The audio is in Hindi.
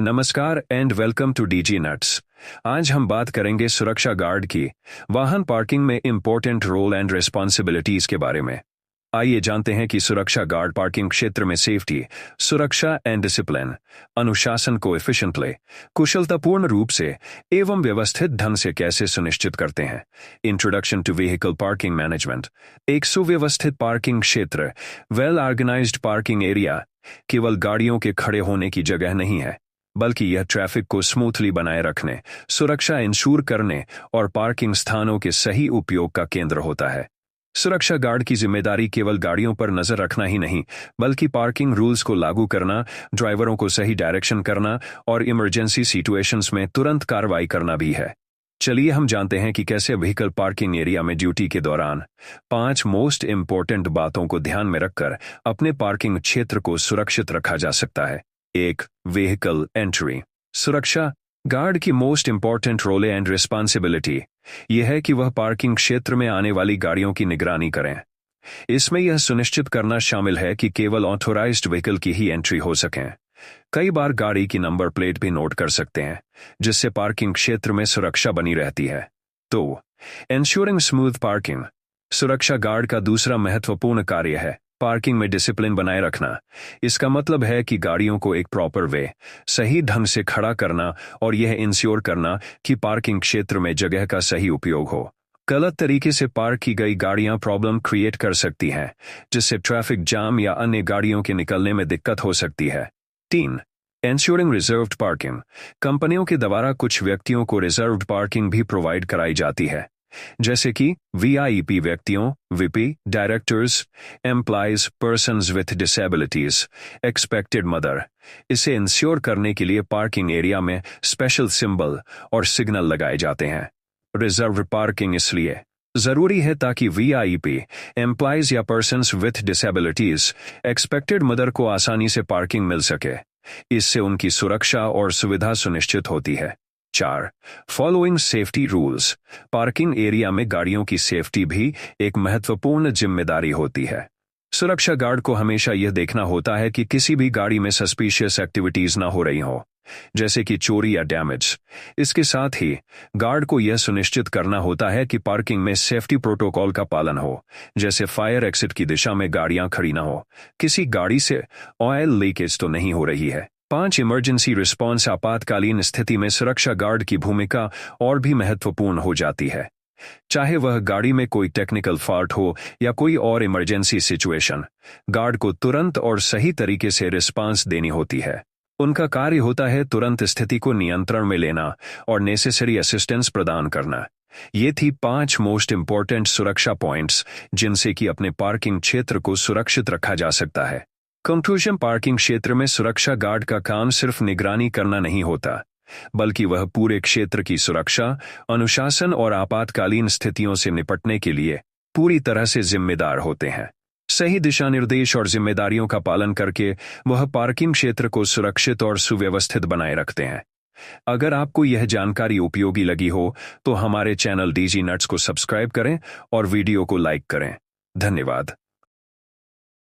नमस्कार and welcome to DG nuts. आज हम बात करेंगे सुरक्षा गार्ड की वाहन पार्किंग में इंपॉर्टेंट रोल एंड रिस्पॉन्सिबिलिटीज के बारे में। आइए जानते हैं कि सुरक्षा गार्ड पार्किंग क्षेत्र में सेफ्टी, सुरक्षा एंड डिसिप्लिन, अनुशासन को एफिशिएंटली, कुशलतापूर्ण रूप से एवं व्यवस्थित ढंग से कैसे सुनिश्चित करते हैं। Introduction to vehicle parking management. एक सुव्यवस्थित पार्किंग क्षेत्र, वेल ऑर्गेनाइज्ड पार्किंग एरिया, केवल गाड़ियों के खड़े होने की जगह नहीं है, बल्कि यह ट्रैफिक को स्मूथली बनाए रखने, सुरक्षा इंश्योर करने और पार्किंग स्थानों के सही उपयोग का केंद्र होता है। सुरक्षा गार्ड की जिम्मेदारी केवल गाड़ियों पर नजर रखना ही नहीं, बल्कि पार्किंग रूल्स को लागू करना, ड्राइवरों को सही डायरेक्शन करना और इमरजेंसी सिचुएशंस में तुरंत कार्रवाई करना भी है। चलिए हम जानते हैं कि कैसे व्हीकल पार्किंग एरिया में ड्यूटी के दौरान 5 मोस्ट इंपॉर्टेंट बातों को ध्यान में रखकर अपने पार्किंग क्षेत्र को सुरक्षित रखा जा सकता है। 1. Vehicle entry. सुरक्षा गार्ड की most important role and responsibility यह है कि वह पार्किंग क्षेत्र में आने वाली गाड़ियों की निगरानी करें। इसमें यह सुनिश्चित करना शामिल है कि केवल ऑथोराइज्ड व्हीकल की ही एंट्री हो सकें। कई बार गाड़ी की नंबर प्लेट भी नोट कर सकते हैं, जिससे पार्किंग क्षेत्र में सुरक्षा बनी रहती है। 2. Ensuring smooth parking. सुरक्षा गार्ड का दूसरा महत्वपूर्ण कार्य है पार्किंग में डिसिप्लिन बनाए रखना। इसका मतलब है कि गाड़ियों को एक प्रॉपर वे, सही ढंग से खड़ा करना और यह इंश्योर करना कि पार्किंग क्षेत्र में जगह का सही उपयोग हो। गलत तरीके से पार्क की गई गाड़ियां प्रॉब्लम क्रिएट कर सकती हैं, जिससे ट्रैफिक जाम या अन्य गाड़ियों के निकलने में दिक्कत हो सकती है। 3. Ensuring reserved parking. कंपनियों के द्वारा कुछ व्यक्तियों को रिजर्व्ड पार्किंग भी प्रोवाइड कराई जाती है, जैसे कि वीआईपी व्यक्तियों, VP, directors, employees, persons with disabilities, expected mother. इसे इंश्योर करने के लिए पार्किंग एरिया में स्पेशल सिंबल और सिग्नल लगाए जाते हैं। रिजर्व्ड पार्किंग इसलिए जरूरी है ताकि वीआईपी, एम्प्लॉयज या persons with disabilities, expected mother को आसानी से पार्किंग मिल सके। इससे उनकी सुरक्षा और सुविधा सुनिश्चित होती है। 4. Following safety rules. Parking area में गाड़ियों की सेफ्टी भी एक महत्वपूर्ण जिम्मेदारी होती है। सुरक्षा गार्ड को हमेशा यह देखना होता है कि किसी भी गाड़ी में सस्पिशियस एक्टिविटीज ना हो रही हो, जैसे कि चोरी या डैमेज। इसके साथ ही गार्ड को यह सुनिश्चित करना होता है कि पार्किंग में सेफ्टी प्रोटोकॉल का पालन हो, जैसे फायर एक्सिट की दिशा में गाड़ियां खड़ी ना हो, किसी गाड़ी से ऑयल लीकेज तो नहीं हो रही है। 5. Emergency response. आपातकालीन स्थिति में सुरक्षा गार्ड की भूमिका और भी महत्वपूर्ण हो जाती है। चाहे वह गाड़ी में कोई टेक्निकल फॉल्ट हो या कोई और इमरजेंसी सिचुएशन, गार्ड को तुरंत और सही तरीके से रिस्पॉन्स देनी होती है। उनका कार्य होता है तुरंत स्थिति को नियंत्रण में लेना और नेसेसरी असिस्टेंस प्रदान करना। ये थी 5 मोस्ट इंपॉर्टेंट सुरक्षा पॉइंट्स जिनसे कि अपने पार्किंग क्षेत्र को सुरक्षित रखा जा सकता है। कंक्लूजन। पार्किंग क्षेत्र में सुरक्षा गार्ड का काम सिर्फ निगरानी करना नहीं होता, बल्कि वह पूरे क्षेत्र की सुरक्षा, अनुशासन और आपातकालीन स्थितियों से निपटने के लिए पूरी तरह से जिम्मेदार होते हैं। सही दिशा निर्देश और जिम्मेदारियों का पालन करके वह पार्किंग क्षेत्र को सुरक्षित और सुव्यवस्थित बनाए रखते हैं। अगर आपको यह जानकारी उपयोगी लगी हो तो हमारे चैनल डीजी नट्स को सब्सक्राइब करें और वीडियो को लाइक करें। धन्यवाद।